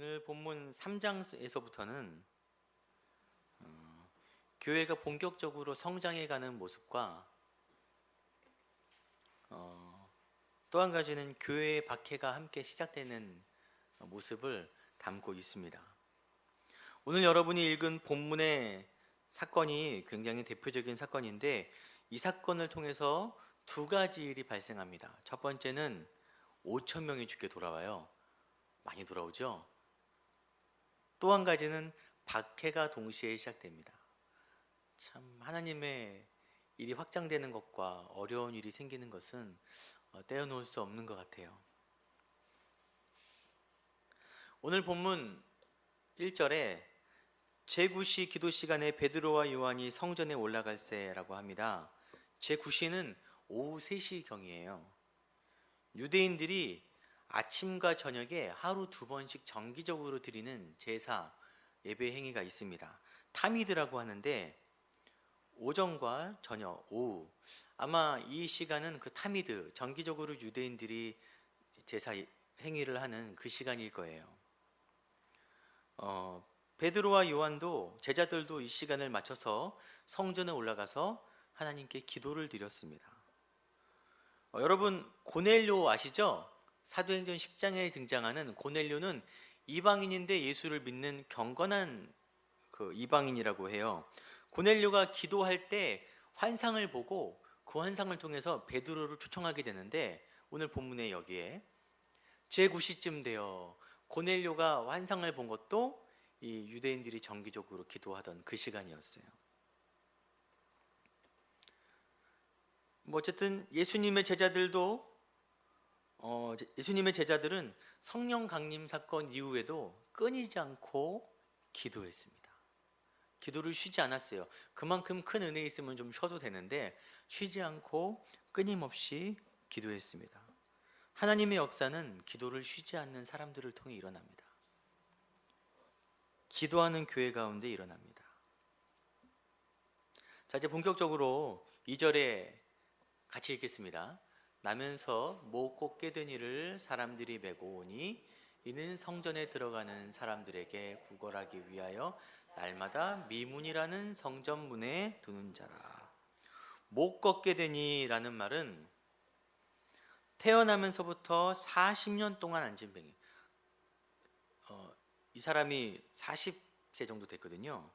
오늘 본문 3장에서부터는 교회가 본격적으로 성장해가는 모습과 또 한 가지는 교회의 박해가 함께 시작되는 모습을 담고 있습니다. 오늘 여러분이 읽은 본문의 사건이 굉장히 대표적인 사건인데, 이 사건을 통해서 두 가지 일이 발생합니다. 첫 번째는 5천 명이 죽게 돌아와요. 많이 돌아오죠. 또 한 가지는 박해가 동시에 시작됩니다. 참, 하나님의 일이 확장되는 것과 어려운 일이 생기는 것은 떼어놓을 수 없는 것 같아요. 오늘 본문 1절에 제9시 기도 시간에 베드로와 요한이 성전에 올라갈세라고 합니다. 제9시는 오후 3시경이에요. 유대인들이 아침과 저녁에 하루 2번씩 정기적으로 드리는 제사 예배 행위가 있습니다. 타미드라고 하는데, 오전과 저녁, 오후, 아마 이 시간은 그 타미드, 정기적으로 유대인들이 제사 행위를 하는 그 시간일 거예요. 베드로와 요한도, 제자들도 이 시간을 맞춰서 성전에 올라가서 하나님께 기도를 드렸습니다. 여러분, 고넬료 아시죠? 사도행전 10장에 등장하는 고넬료는 이방인인데 예수를 믿는 경건한 그 이방인이라고 해요. 고넬료가 기도할 때 환상을 보고 그 환상을 통해서 베드로를 초청하게 되는데, 오늘 본문에 여기에 제9시쯤 되어 고넬료가 환상을 본 것도 이 유대인들이 정기적으로 기도하던 그 시간이었어요. 어쨌든 예수님의 제자들은 성령 강림 사건 이후에도 끊이지 않고 기도했습니다. 기도를 쉬지 않았어요. 그만큼 큰 은혜 있으면 좀 쉬어도 되는데 쉬지 않고 끊임없이 기도했습니다. 하나님의 역사는 기도를 쉬지 않는 사람들을 통해 일어납니다. 기도하는 교회 가운데 일어납니다. 자, 이제 본격적으로 2절에 같이 읽겠습니다. 나면서 못 걷게 된 이를 사람들이 메고 오니 이는 성전에 들어가는 사람들에게 구걸하기 위하여 날마다 미문이라는 성전문에 두는 자라. 못 걷게 되니라는 말은 태어나면서부터 40년 동안 앉은 병이, 이 사람이 40세 정도 됐거든요.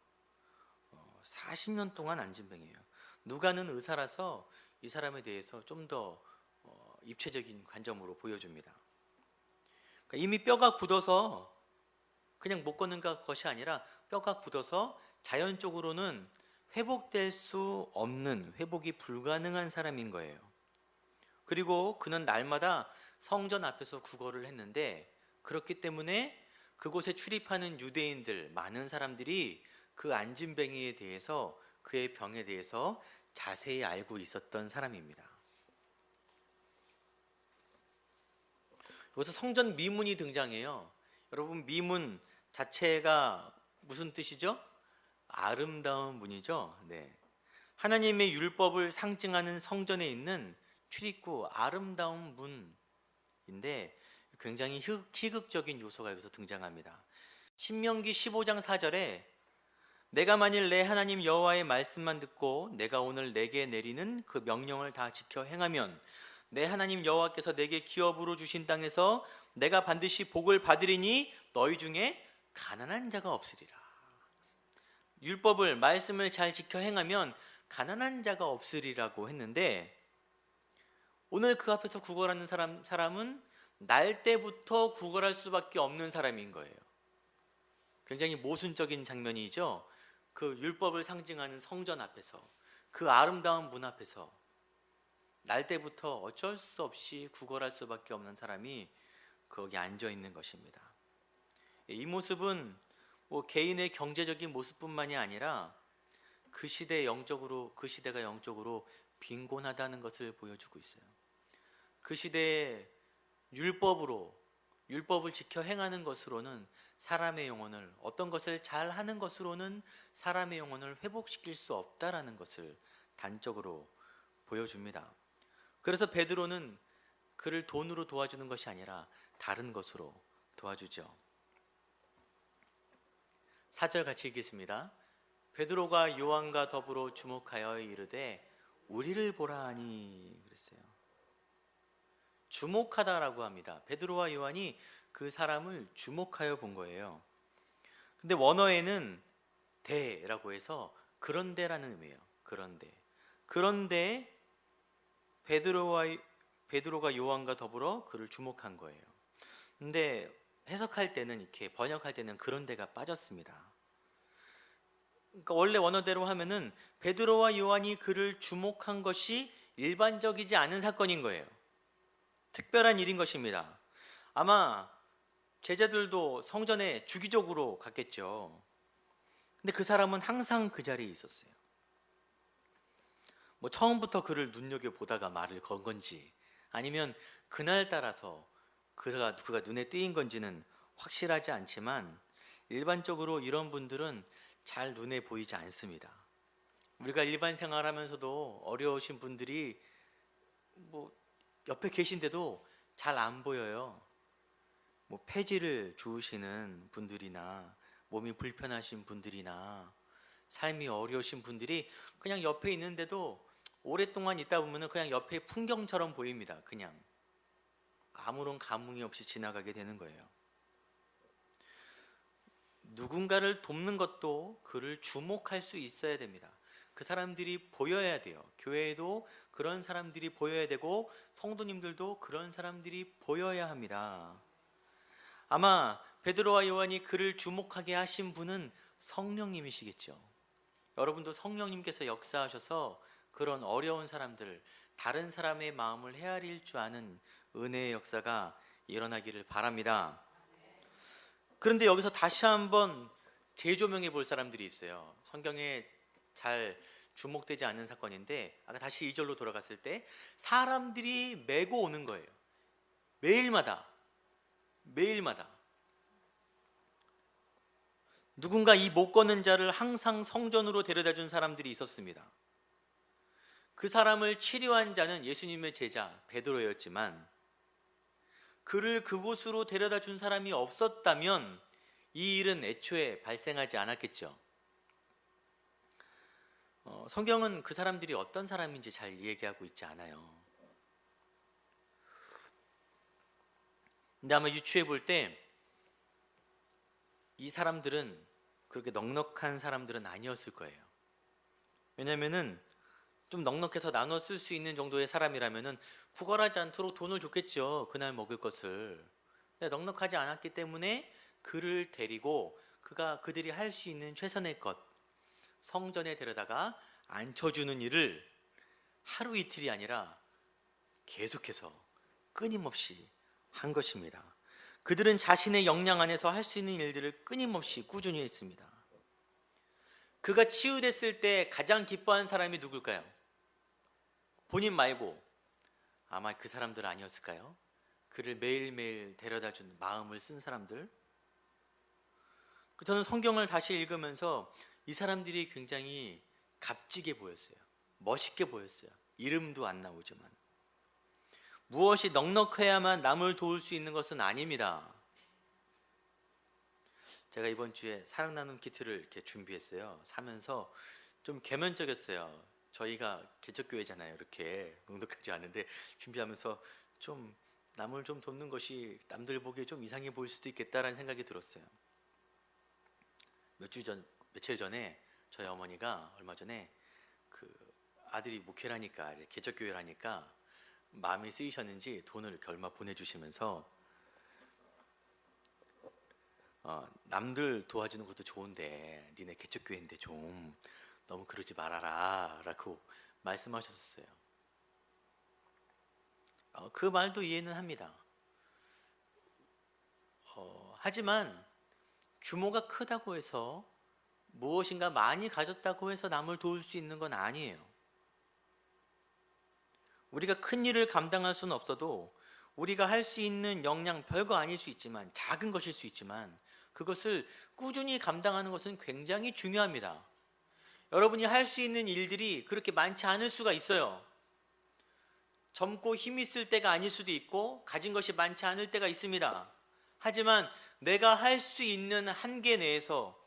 40년 동안 앉은 병이에요. 누가는 의사라서 이 사람에 대해서 좀 더 입체적인 관점으로 보여줍니다. 그러니까 이미 뼈가 굳어서 그냥 못 걷는 것이 아니라 뼈가 굳어서 자연적으로는 회복될 수 없는, 회복이 불가능한 사람인 거예요. 그리고 그는 날마다 성전 앞에서 구걸을 했는데, 그렇기 때문에 그곳에 출입하는 유대인들, 많은 사람들이 그 안진뱅이에 대해서, 그의 병에 대해서 자세히 알고 있었던 사람입니다. 여기서 성전 미문이 등장해요. 여러분, 미문 자체가 무슨 뜻이죠? 아름다운 문이죠. 네. 하나님의 율법을 상징하는 성전에 있는 출입구, 아름다운 문인데 굉장히 희극적인 요소가 여기서 등장합니다. 신명기 15장 4절에 내가 만일 내 하나님 여호와의 말씀만 듣고 내가 오늘 내게 내리는 그 명령을 다 지켜 행하면 내 하나님 여호와께서 내게 기업으로 주신 땅에서 내가 반드시 복을 받으리니 너희 중에 가난한 자가 없으리라. 율법을, 말씀을 잘 지켜 행하면 가난한 자가 없으리라고 했는데, 오늘 그 앞에서 구걸하는 사람은 날 때부터 구걸할 수밖에 없는 사람인 거예요. 굉장히 모순적인 장면이죠. 그 율법을 상징하는 성전 앞에서, 그 아름다운 문 앞에서 날 때부터 어쩔 수 없이 구걸할 수밖에 없는 사람이 거기 앉아 있는 것입니다. 이 모습은 개인의 경제적인 모습뿐만이 아니라 그 시대가 영적으로 빈곤하다는 것을 보여주고 있어요. 그 시대에 율법을 지켜 행하는 것으로는 사람의 영혼을, 어떤 것을 잘 하는 것으로는 사람의 영혼을 회복시킬 수 없다라는 것을 단적으로 보여줍니다. 그래서 베드로는 그를 돈으로 도와주는 것이 아니라 다른 것으로 도와주죠. 4절 같이 읽겠습니다. 베드로가 요한과 더불어 주목하여 이르되 우리를 보라 하니 그랬어요. 주목하다라고 합니다. 베드로와 요한이 그 사람을 주목하여 본 거예요. 근데 원어에는 대라고 해서 그런데라는 의미예요. 그런데 베드로가 요한과 더불어 그를 주목한 거예요. 근데 해석할 때는 이렇게 번역할 때는 그런데가 빠졌습니다. 그러니까 원래 원어대로 하면은 베드로와 요한이 그를 주목한 것이 일반적이지 않은 사건인 거예요. 특별한 일인 것입니다. 아마 제자들도 성전에 주기적으로 갔겠죠. 근데 그 사람은 항상 그 자리에 있었어요. 뭐 처음부터 그를 눈여겨보다가 말을 건 건지 아니면 그날 따라서 그가 눈에 띄인 건지는 확실하지 않지만 일반적으로 이런 분들은 잘 눈에 보이지 않습니다. 우리가 일반 생활하면서도 어려우신 분들이 뭐 옆에 계신데도 잘 안 보여요. 뭐 폐지를 주우시는 분들이나 몸이 불편하신 분들이나 삶이 어려우신 분들이 그냥 옆에 있는데도 오랫동안 있다 보면 그냥 옆에 풍경처럼 보입니다. 그냥 아무런 감흥이 없이 지나가게 되는 거예요. 누군가를 돕는 것도 그를 주목할 수 있어야 됩니다. 그 사람들이 보여야 돼요. 교회에도 그런 사람들이 보여야 되고 성도님들도 그런 사람들이 보여야 합니다. 아마 베드로와 요한이 그를 주목하게 하신 분은 성령님이시겠죠. 여러분도 성령님께서 역사하셔서 그런 어려운 사람들, 다른 사람의 마음을 헤아릴 줄 아는 은혜의 역사가 일어나기를 바랍니다. 그런데 여기서 다시 한번 재조명해 볼 사람들이 있어요. 성경에 잘 주목되지 않는 사건인데 아까 다시 2절로 돌아갔을 때 사람들이 메고 오는 거예요. 매일마다 누군가 이 못 걷는 자를 항상 성전으로 데려다 준 사람들이 있었습니다. 그 사람을 치료한 자는 예수님의 제자 베드로였지만 그를 그곳으로 데려다 준 사람이 없었다면 이 일은 애초에 발생하지 않았겠죠. 성경은 그 사람들이 어떤 사람인지 잘 얘기하고 있지 않아요. 근데 아마 유추해 볼 때 이 사람들은 그렇게 넉넉한 사람들은 아니었을 거예요. 왜냐면은 좀 넉넉해서 나눠 쓸 수 있는 정도의 사람이라면은 구걸하지 않도록 돈을 줬겠죠. 그날 먹을 것을. 근데 넉넉하지 않았기 때문에 그를 데리고 그들이 할 수 있는 최선의 것 성전에 데려다가 앉혀주는 일을 하루 이틀이 아니라 계속해서 끊임없이 한 것입니다. 그들은 자신의 역량 안에서 할 수 있는 일들을 끊임없이 꾸준히 했습니다. 그가 치유됐을 때 가장 기뻐한 사람이 누굴까요? 본인 말고 아마 그 사람들 아니었을까요? 그를 매일매일 데려다 준 마음을 쓴 사람들. 저는 성경을 다시 읽으면서 이 사람들이 굉장히 값지게 보였어요. 멋있게 보였어요. 이름도 안 나오지만. 무엇이 넉넉해야만 남을 도울 수 있는 것은 아닙니다. 제가 이번 주에 사랑 나눔 키트를 이렇게 준비했어요. 사면서 좀 계면적이었어요. 저희가 개척교회잖아요. 이렇게 넉넉하지 않은데 준비하면서 좀 남을 좀 돕는 것이 남들 보기에 좀 이상해 보일 수도 있겠다라는 생각이 들었어요. 며칠 전에 저희 어머니가 얼마 전에 그 아들이 목회를 하니까 이제 개척교회를 하니까 마음이 쓰이셨는지 돈을 이렇게 얼마 보내주시면서 남들 도와주는 것도 좋은데 니네 개척교회인데 좀 너무 그러지 말아라 라고 말씀하셨어요. 그 말도 이해는 합니다. 하지만 규모가 크다고 해서 무엇인가 많이 가졌다고 해서 남을 도울 수 있는 건 아니에요. 우리가 큰 일을 감당할 수는 없어도 우리가 할 수 있는 역량 별거 아닐 수 있지만 작은 것일 수 있지만 그것을 꾸준히 감당하는 것은 굉장히 중요합니다. 여러분이 할 수 있는 일들이 그렇게 많지 않을 수가 있어요. 젊고 힘 있을 때가 아닐 수도 있고 가진 것이 많지 않을 때가 있습니다. 하지만 내가 할 수 있는 한계 내에서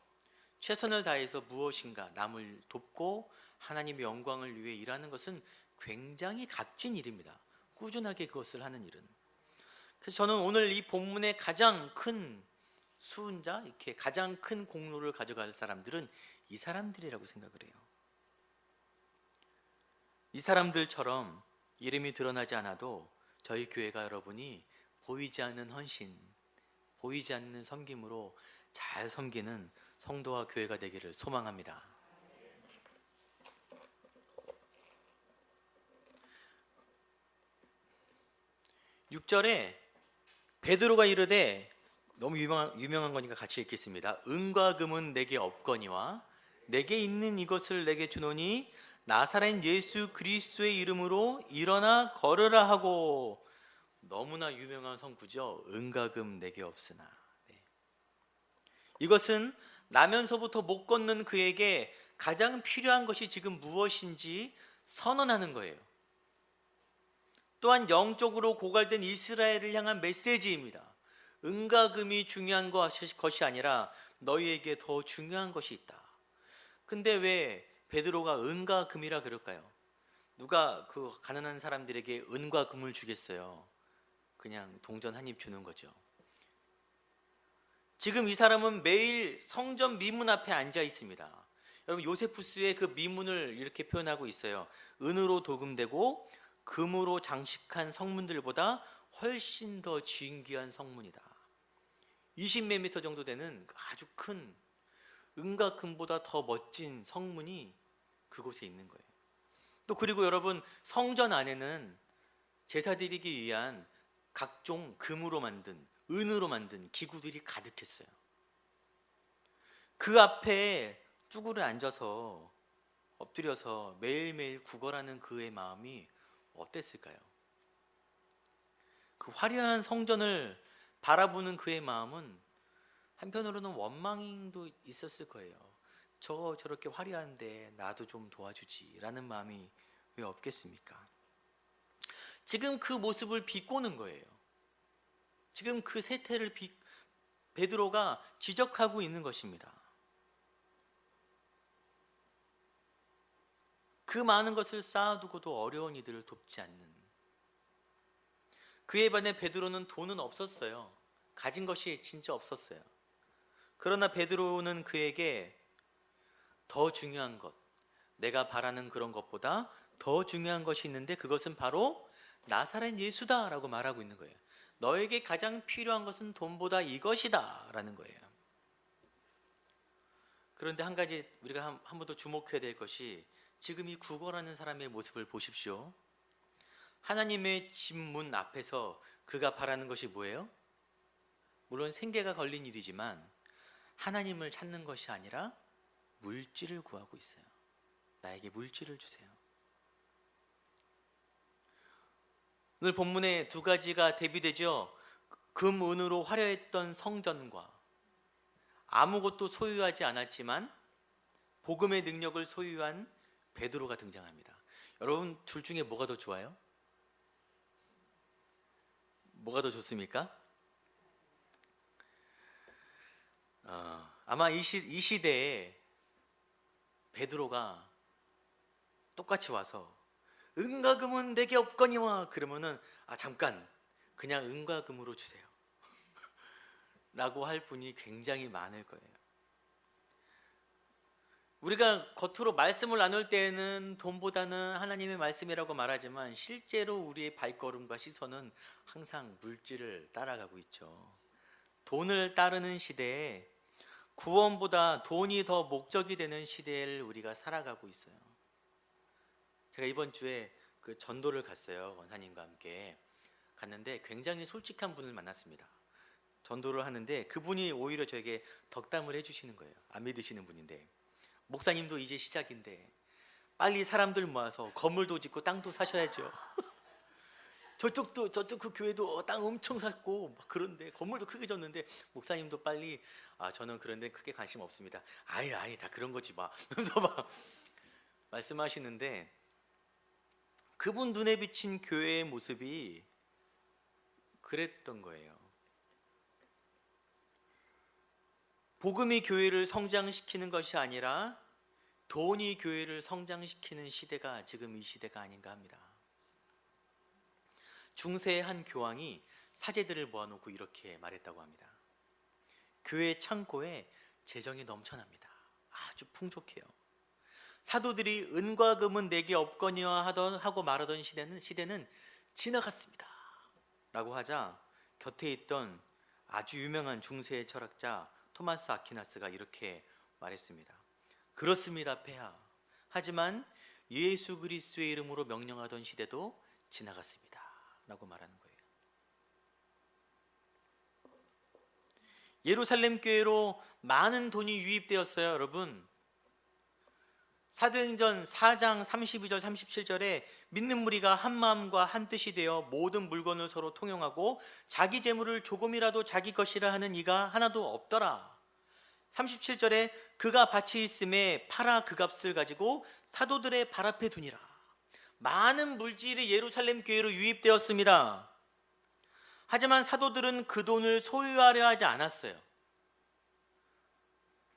최선을 다해서 무엇인가 남을 돕고 하나님의 영광을 위해 일하는 것은 굉장히 값진 일입니다. 꾸준하게 그것을 하는 일은. 그래서 저는 오늘 이 본문의 가장 큰 수훈자, 이렇게 가장 큰 공로를 가져갈 사람들은 이 사람들이라고 생각을 해요. 이 사람들처럼 이름이 드러나지 않아도 저희 교회가 여러분이 보이지 않는 헌신, 보이지 않는 섬김으로 잘 섬기는 성도와 교회가 되기를 소망합니다. (6절에) 베드로가 이르되, 너무 유명한 거니까 같이 읽겠습니다. 은과 금은 내게 없거니와 내게 있는 이것을 내게 주노니 나사렛 예수 그리스도의 이름으로 일어나 걸으라 하고. 너무나 유명한 성구죠. 은과 금 내게 없으나. 네. 이것은 나면서부터 못 걷는 그에게 가장 필요한 것이 지금 무엇인지 선언하는 거예요. 또한 영적으로 고갈된 이스라엘을 향한 메시지입니다. 은과 금이 중요한 것이 아니라 너희에게 더 중요한 것이 있다. 근데 왜 베드로가 은과 금이라 그럴까요? 누가 그 가난한 사람들에게 은과 금을 주겠어요? 그냥 동전 한 입 주는 거죠. 지금 이 사람은 매일 성전 미문 앞에 앉아 있습니다. 여러분, 요세푸스의 그 미문을 이렇게 표현하고 있어요. 은으로 도금되고 금으로 장식한 성문들보다 훨씬 더 진귀한 성문이다. 20몇 미터 정도 되는 아주 큰 은과 금보다 더 멋진 성문이 그곳에 있는 거예요. 또 그리고 여러분, 성전 안에는 제사 드리기 위한 각종 금으로 만든, 은으로 만든 기구들이 가득했어요. 그 앞에 쭈그려 앉아서 엎드려서 매일매일 구걸하는 그의 마음이 어땠을까요? 그 화려한 성전을 바라보는 그의 마음은 한편으로는 원망도 있었을 거예요. 저렇게 화려한데 나도 좀 도와주지 라는 마음이 왜 없겠습니까? 지금 그 모습을 비꼬는 거예요. 지금 그 세태를 베드로가 지적하고 있는 것입니다. 그 많은 것을 쌓아두고도 어려운 이들을 돕지 않는, 그에 반해 베드로는 돈은 없었어요. 가진 것이 진짜 없었어요. 그러나 베드로는 그에게 더 중요한 것, 내가 바라는 그런 것보다 더 중요한 것이 있는데 그것은 바로 나사렛 예수다 라고 말하고 있는 거예요. 너에게 가장 필요한 것은 돈보다 이것이다 라는 거예요. 그런데 한 가지 우리가 한 번 더 주목해야 될 것이, 지금 이 구걸하는 사람의 모습을 보십시오. 하나님의 집 문 앞에서 그가 바라는 것이 뭐예요? 물론 생계가 걸린 일이지만 하나님을 찾는 것이 아니라 물질을 구하고 있어요. 나에게 물질을 주세요. 오늘 본문에 두 가지가 대비되죠. 금, 은으로 화려했던 성전과 아무것도 소유하지 않았지만 복음의 능력을 소유한 베드로가 등장합니다. 여러분, 둘 중에 뭐가 더 좋아요? 뭐가 더 좋습니까? 아마 이 시대에 베드로가 똑같이 와서 은과 금은 내게 없거니와 그러면은 잠깐 그냥 은과 금으로 주세요 라고 할 분이 굉장히 많을 거예요. 우리가 겉으로 말씀을 나눌 때에는 돈보다는 하나님의 말씀이라고 말하지만 실제로 우리의 발걸음과 시선은 항상 물질을 따라가고 있죠. 돈을 따르는 시대에 구원보다 돈이 더 목적이 되는 시대를 우리가 살아가고 있어요. 제가 이번 주에 그 전도를 갔어요. 원사님과 함께 갔는데 굉장히 솔직한 분을 만났습니다. 전도를 하는데 그분이 오히려 저에게 덕담을 해주시는 거예요. 안 믿으시는 분인데, 목사님도 이제 시작인데 빨리 사람들 모아서 건물도 짓고 땅도 사셔야죠. 저쪽 그 교회도 땅 엄청 샀고 막 그런데 건물도 크게 졌는데 목사님도 빨리 저는 그런데 크게 관심 없습니다. 아예 다 그런 거지 막 그래서 막 말씀하시는데, 그분 눈에 비친 교회의 모습이 그랬던 거예요. 복음이 교회를 성장시키는 것이 아니라 돈이 교회를 성장시키는 시대가 지금 이 시대가 아닌가 합니다. 중세의 한 교황이 사제들을 모아놓고 이렇게 말했다고 합니다. 교회 창고에 재정이 넘쳐납니다. 아주 풍족해요. 사도들이 은과 금은 내게 없거니와 하고 말하던 시대는 지나갔습니다 라고 하자 곁에 있던 아주 유명한 중세의 철학자 토마스 아퀴나스가 이렇게 말했습니다. 그렇습니다, 폐하. 하지만 예수 그리스도의 이름으로 명령하던 시대도 지나갔습니다 라고 말하는 거예요. 예루살렘 교회로 많은 돈이 유입되었어요, 여러분. 사도행전 4장 32절 37절에 믿는 무리가 한 마음과 한 뜻이 되어 모든 물건을 서로 통용하고 자기 재물을 조금이라도 자기 것이라 하는 이가 하나도 없더라. 37절에 그가 밭이 있음에 팔아 그 값을 가지고 사도들의 발 앞에 두니라. 많은 물질이 예루살렘 교회로 유입되었습니다. 하지만 사도들은 그 돈을 소유하려 하지 않았어요.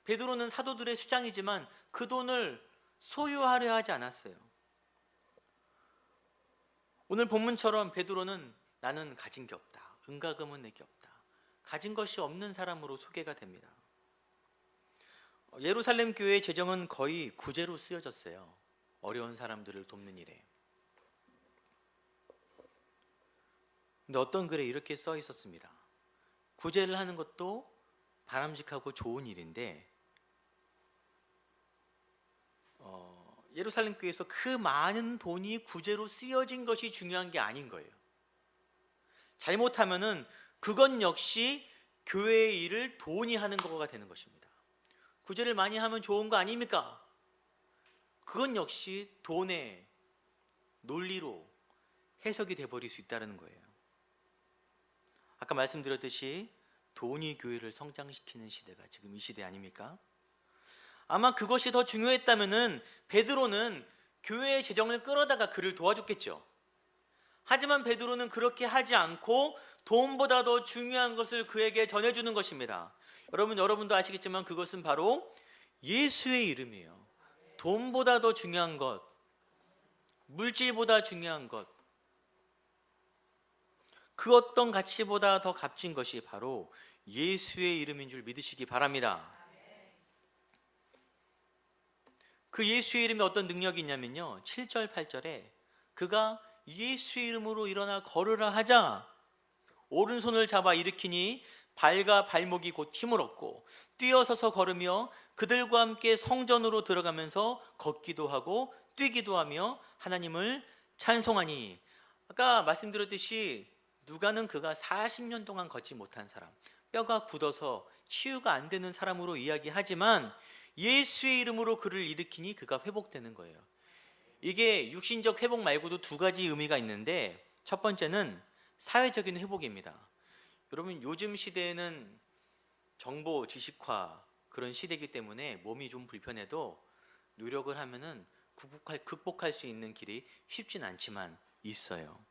베드로는 사도들의 수장이지만 그 돈을 소유하려 하지 않았어요. 오늘 본문처럼 베드로는 나는 가진 게 없다. 은과 금은 내게 없다. 가진 것이 없는 사람으로 소개가 됩니다. 예루살렘 교회의 재정은 거의 구제로 쓰여졌어요. 어려운 사람들을 돕는 일에. 근데 어떤 글에 이렇게 써 있었습니다. 구제를 하는 것도 바람직하고 좋은 일인데 예루살렘 교회에서 그 많은 돈이 구제로 쓰여진 것이 중요한 게 아닌 거예요. 잘못하면은 그건 역시 교회의 일을 돈이 하는 거가 되는 것입니다. 구제를 많이 하면 좋은 거 아닙니까? 그건 역시 돈의 논리로 해석이 돼버릴 수 있다는 거예요. 아까 말씀드렸듯이 돈이 교회를 성장시키는 시대가 지금 이 시대 아닙니까? 아마 그것이 더 중요했다면은 베드로는 교회의 재정을 끌어다가 그를 도와줬겠죠. 하지만 베드로는 그렇게 하지 않고 돈보다 더 중요한 것을 그에게 전해주는 것입니다. 여러분도 아시겠지만 그것은 바로 예수의 이름이에요. 돈보다 더 중요한 것, 물질보다 중요한 것, 그 어떤 가치보다 더 값진 것이 바로 예수의 이름인 줄 믿으시기 바랍니다. 그 예수의 이름에 어떤 능력이 있냐면요, 7절 8절에 그가 예수의 이름으로 일어나 걸으라 하자 오른손을 잡아 일으키니 발과 발목이 곧 힘을 얻고 뛰어서서 걸으며 그들과 함께 성전으로 들어가면서 걷기도 하고 뛰기도 하며 하나님을 찬송하니. 아까 말씀드렸듯이 누가는 그가 40년 동안 걷지 못한 사람, 뼈가 굳어서 치유가 안 되는 사람으로 이야기하지만 예수의 이름으로 그를 일으키니 그가 회복되는 거예요. 이게 육신적 회복 말고도 두 가지 의미가 있는데, 첫 번째는 사회적인 회복입니다. 여러분, 요즘 시대에는 정보 지식화 그런 시대이기 때문에 몸이 좀 불편해도 노력을 하면은 극복할 수 있는 길이 쉽진 않지만 있어요.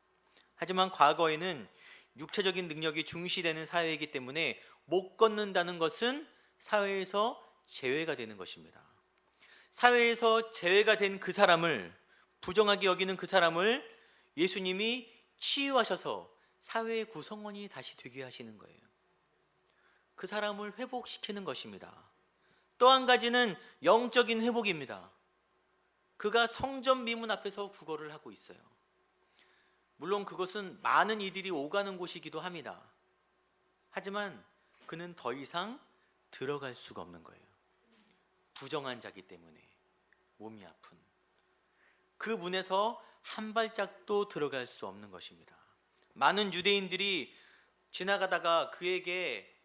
하지만 과거에는 육체적인 능력이 중시되는 사회이기 때문에 못 걷는다는 것은 사회에서 제외가 되는 것입니다. 사회에서 제외가 된 그 사람을, 부정하게 여기는 그 사람을 예수님이 치유하셔서 사회의 구성원이 다시 되게 하시는 거예요. 그 사람을 회복시키는 것입니다. 또 한 가지는 영적인 회복입니다. 그가 성전 미문 앞에서 구걸을 하고 있어요. 물론 그것은 많은 이들이 오가는 곳이기도 합니다. 하지만 그는 더 이상 들어갈 수가 없는 거예요. 부정한 자기 때문에 몸이 아픈 그 문에서 한 발짝도 들어갈 수 없는 것입니다. 많은 유대인들이 지나가다가 그에게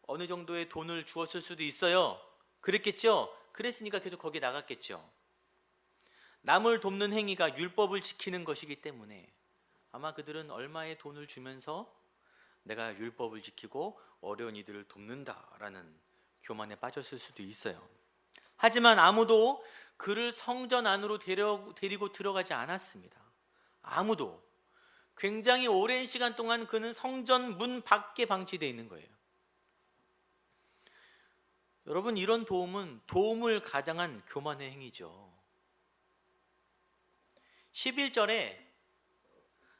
어느 정도의 돈을 주었을 수도 있어요. 그랬겠죠? 그랬으니까 계속 거기에 나갔겠죠. 남을 돕는 행위가 율법을 지키는 것이기 때문에 아마 그들은 얼마의 돈을 주면서 내가 율법을 지키고 어려운 이들을 돕는다라는 교만에 빠졌을 수도 있어요. 하지만 아무도 그를 성전 안으로 데리고 들어가지 않았습니다. 아무도. 굉장히 오랜 시간 동안 그는 성전 문 밖에 방치되어 있는 거예요. 여러분, 이런 도움은 도움을 가장한 교만의 행위죠. 11절에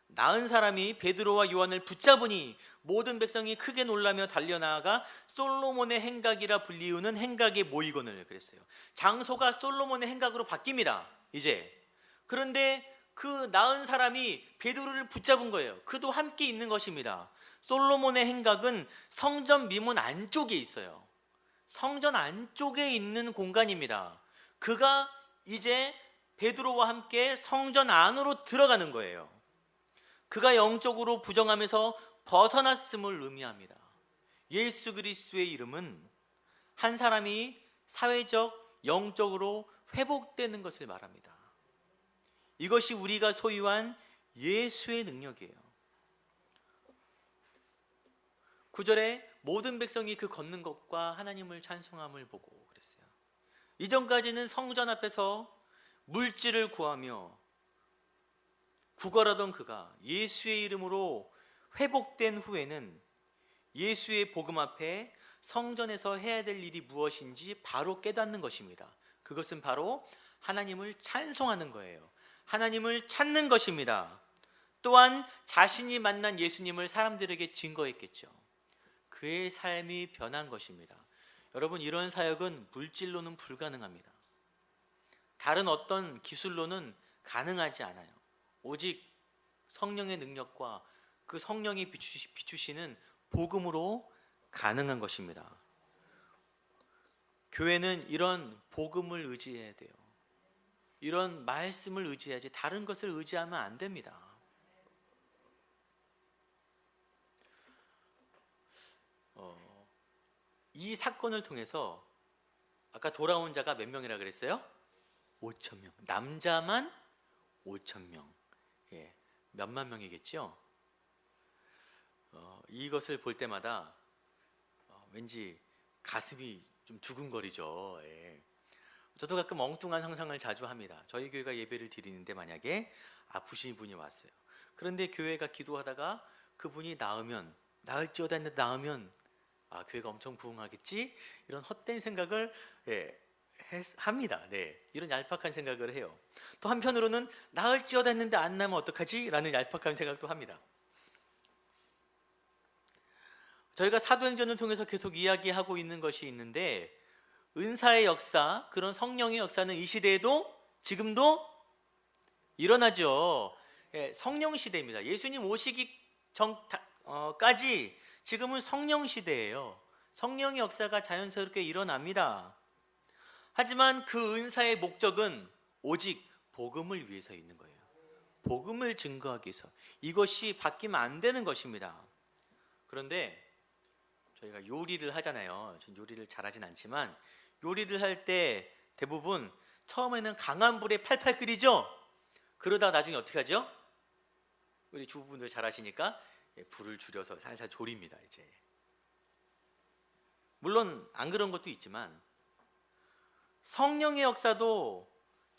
나은 사람이 베드로와 요한을 붙잡으니 모든 백성이 크게 놀라며 달려나가 솔로몬의 행각이라 불리우는 행각에 모이거늘 그랬어요. 장소가 솔로몬의 행각으로 바뀝니다. 이제 그런데 그 나은 사람이 베드로를 붙잡은 거예요. 그도 함께 있는 것입니다. 솔로몬의 행각은 성전 미문 안쪽에 있어요. 성전 안쪽에 있는 공간입니다. 그가 이제 베드로와 함께 성전 안으로 들어가는 거예요. 그가 영적으로 부정함에서 벗어났음을 의미합니다. 예수 그리스도의 이름은 한 사람이 사회적, 영적으로 회복되는 것을 말합니다. 이것이 우리가 소유한 예수의 능력이에요. 9절에 모든 백성이 그 걷는 것과 하나님을 찬송함을 보고 그랬어요. 이전까지는 성전 앞에서 물질을 구하며 구걸하던 그가 예수의 이름으로 회복된 후에는 예수의 복음 앞에 성전에서 해야 될 일이 무엇인지 바로 깨닫는 것입니다. 그것은 바로 하나님을 찬송하는 거예요. 하나님을 찾는 것입니다. 또한 자신이 만난 예수님을 사람들에게 증거했겠죠. 그의 삶이 변한 것입니다. 여러분, 이런 사역은 물질로는 불가능합니다. 다른 어떤 기술로는 가능하지 않아요. 오직 성령의 능력과 그 성령이 비추시는 복음으로 가능한 것입니다. 교회는 이런 복음을 의지해야 돼요. 이런 말씀을 의지해야지 다른 것을 의지하면 안 됩니다. 이 사건을 통해서 아까 돌아온 자가 몇 명이라 그랬어요? 5천 명. 남자만 5천 명. 예, 몇만 명이겠죠? 이것을 볼 때마다 왠지 가슴이 좀 두근거리죠. 예. 저도 가끔 엉뚱한 상상을 자주 합니다. 저희 교회가 예배를 드리는데 만약에 아프신 분이 왔어요. 그런데 교회가 기도하다가 그분이 나을지어다 했는데 나으면 교회가 엄청 부흥하겠지? 이런 헛된 생각을 합니다. 네, 이런 얄팍한 생각을 해요. 또 한편으로는 나을지어다 했는데 안 나면 어떡하지? 라는 얄팍한 생각도 합니다. 저희가 사도행전을 통해서 계속 이야기하고 있는 것이 있는데, 은사의 역사, 그런 성령의 역사는 이 시대에도 지금도 일어나죠. 성령 시대입니다. 예수님 오시기 전까지 지금은 성령 시대예요. 성령의 역사가 자연스럽게 일어납니다. 하지만 그 은사의 목적은 오직 복음을 위해서 있는 거예요. 복음을 증거하기 위해서. 이것이 바뀌면 안 되는 것입니다. 그런데 저희가 요리를 하잖아요. 전 요리를 잘하진 않지만 요리를 할 때 대부분 처음에는 강한 불에 팔팔 끓이죠. 그러다가 나중에 어떻게 하죠? 우리 주부분들 잘 아시니까 불을 줄여서 살살 졸입니다. 이제 물론 안 그런 것도 있지만 성령의 역사도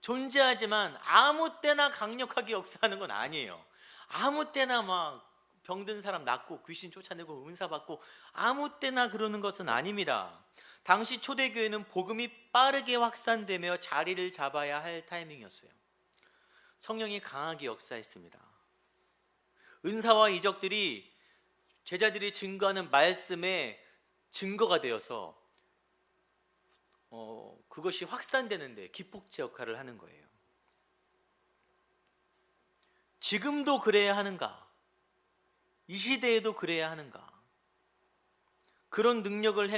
존재하지만 아무 때나 강력하게 역사하는 건 아니에요. 아무 때나 막 병든 사람 낫고 귀신 쫓아내고 은사 받고 아무 때나 그러는 것은 아닙니다. 당시 초대교회는 복음이 빠르게 확산되며 자리를 잡아야 할 타이밍이었어요. 성령이 강하게 역사했습니다. 은사와 이적들이 제자들이 증거하는 말씀의 증거가 되어서 그것이 확산되는데 기폭제 역할을 하는 거예요. 지금도 그래야 하는가? 이 시대에도 그래야 하는가? 그런 능력을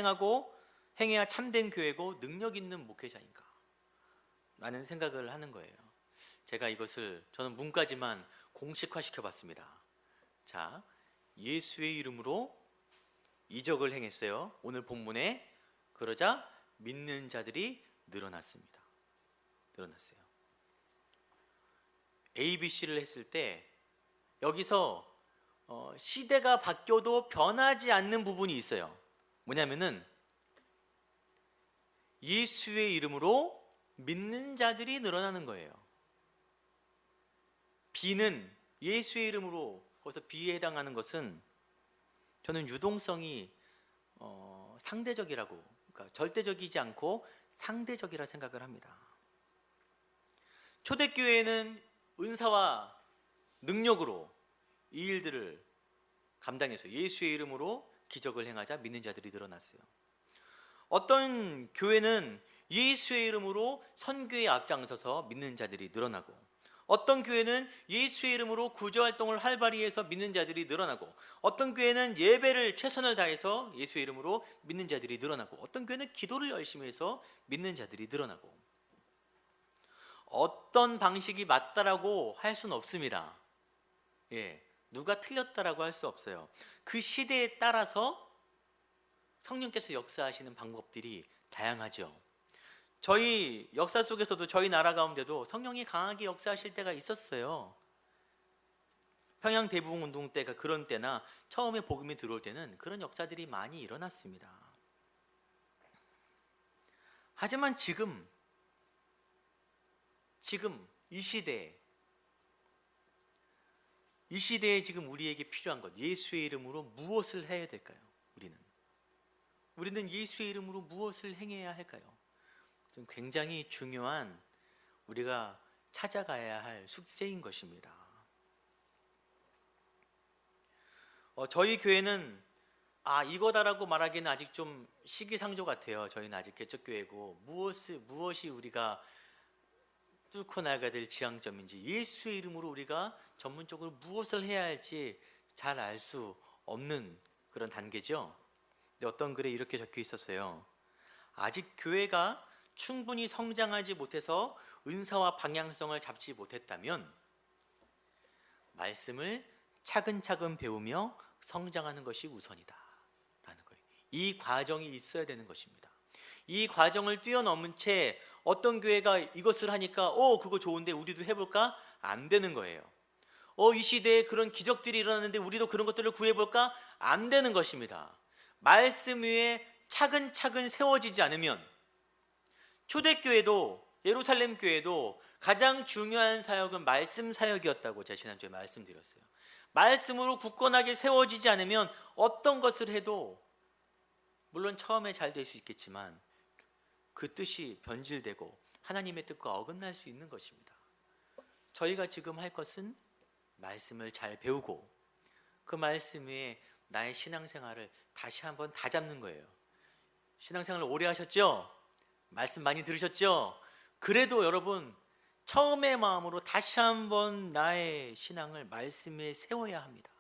행해야 참된 교회고 능력 있는 목회자인가? 라는 생각을 하는 거예요. 제가 이것을 저는 문까지만 공식화시켜 봤습니다. 자, 예수의 이름으로 이적을 행했어요. 오늘 본문에 그러자 믿는 자들이 늘어났어요. ABC를 했을 때 여기서 시대가 바뀌어도 변하지 않는 부분이 있어요. 뭐냐면은 예수의 이름으로 믿는 자들이 늘어나는 거예요. B는 예수의 이름으로, 거기서 B에 해당하는 것은 저는 유동성이 상대적이라고, 그러니까 뭘까? 절대적이지 않고 상대적이라 생각을 합니다. 초대교회는 은사와 능력으로 이 일들을 감당해서 예수의 이름으로 기적을 행하자 믿는 자들이 늘어났어요. 어떤 교회는 예수의 이름으로 선교에 앞장서서 믿는 자들이 늘어나고, 어떤 교회는 예수의 이름으로 구조활동을 활발히 해서 믿는 자들이 늘어나고, 어떤 교회는 예배를 최선을 다해서 예수의 이름으로 믿는 자들이 늘어나고, 어떤 교회는 기도를 열심히 해서 믿는 자들이 늘어나고, 어떤 방식이 맞다라고 할 수는 없습니다. 누가 틀렸다라고 할 수 없어요. 그 시대에 따라서 성령께서 역사하시는 방법들이 다양하죠. 저희 역사 속에서도 저희 나라 가운데도 성령이 강하게 역사하실 때가 있었어요. 평양 대부흥 운동 때가 그런 때나 처음에 복음이 들어올 때는 그런 역사들이 많이 일어났습니다. 하지만 지금 이 시대에 지금 우리에게 필요한 것, 예수의 이름으로 무엇을 해야 될까요? 우리는 예수의 이름으로 무엇을 행해야 할까요? 좀 굉장히 중요한 우리가 찾아가야 할 숙제인 것입니다. 저희 교회는 이거다라고 말하기는 아직 좀 시기상조 같아요. 저희는 아직 개척교회고 무엇이 우리가 뚫고 나가야 될 지향점인지, 예수의 이름으로 우리가 전문적으로 무엇을 해야 할지 잘 알 수 없는 그런 단계죠. 근데 어떤 글에 이렇게 적혀 있었어요. 아직 교회가 충분히 성장하지 못해서 은사와 방향성을 잡지 못했다면 말씀을 차근차근 배우며 성장하는 것이 우선이다 라는 거예요. 이 과정이 있어야 되는 것입니다. 이 과정을 뛰어넘은 채 어떤 교회가 이것을 하니까 그거 좋은데 우리도 해볼까? 안 되는 거예요. 이 시대에 그런 기적들이 일어나는데 우리도 그런 것들을 구해볼까? 안 되는 것입니다. 말씀 위에 차근차근 세워지지 않으면, 초대교회도 예루살렘 교회도 가장 중요한 사역은 말씀 사역이었다고 제가 지난주에 말씀드렸어요. 말씀으로 굳건하게 세워지지 않으면 어떤 것을 해도 물론 처음에 잘 될 수 있겠지만 그 뜻이 변질되고 하나님의 뜻과 어긋날 수 있는 것입니다. 저희가 지금 할 것은 말씀을 잘 배우고 그 말씀 위에 나의 신앙생활을 다시 한번 다잡는 거예요. 신앙생활을 오래 하셨죠? 말씀 많이 들으셨죠? 그래도 여러분, 처음의 마음으로 다시 한번 나의 신앙을 말씀 위에 세워야 합니다.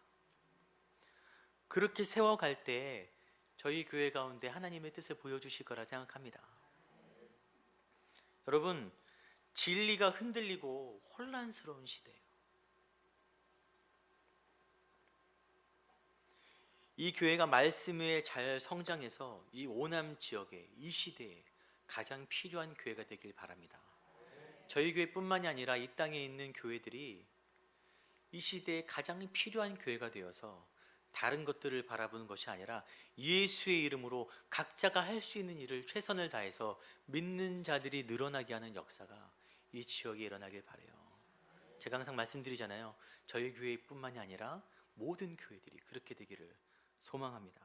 그렇게 세워갈 때 저희 교회 가운데 하나님의 뜻을 보여주실 거라 생각합니다. 여러분, 진리가 흔들리고 혼란스러운 시대예요. 이 교회가 말씀 위에 잘 성장해서 이 오남 지역에, 이 시대에 가장 필요한 교회가 되길 바랍니다. 저희 교회뿐만이 아니라 이 땅에 있는 교회들이 이 시대에 가장 필요한 교회가 되어서 다른 것들을 바라보는 것이 아니라 예수의 이름으로 각자가 할 수 있는 일을 최선을 다해서 믿는 자들이 늘어나게 하는 역사가 이 지역에 일어나길 바라요. 제가 항상 말씀드리잖아요. 저희 교회뿐만이 아니라 모든 교회들이 그렇게 되기를 소망합니다.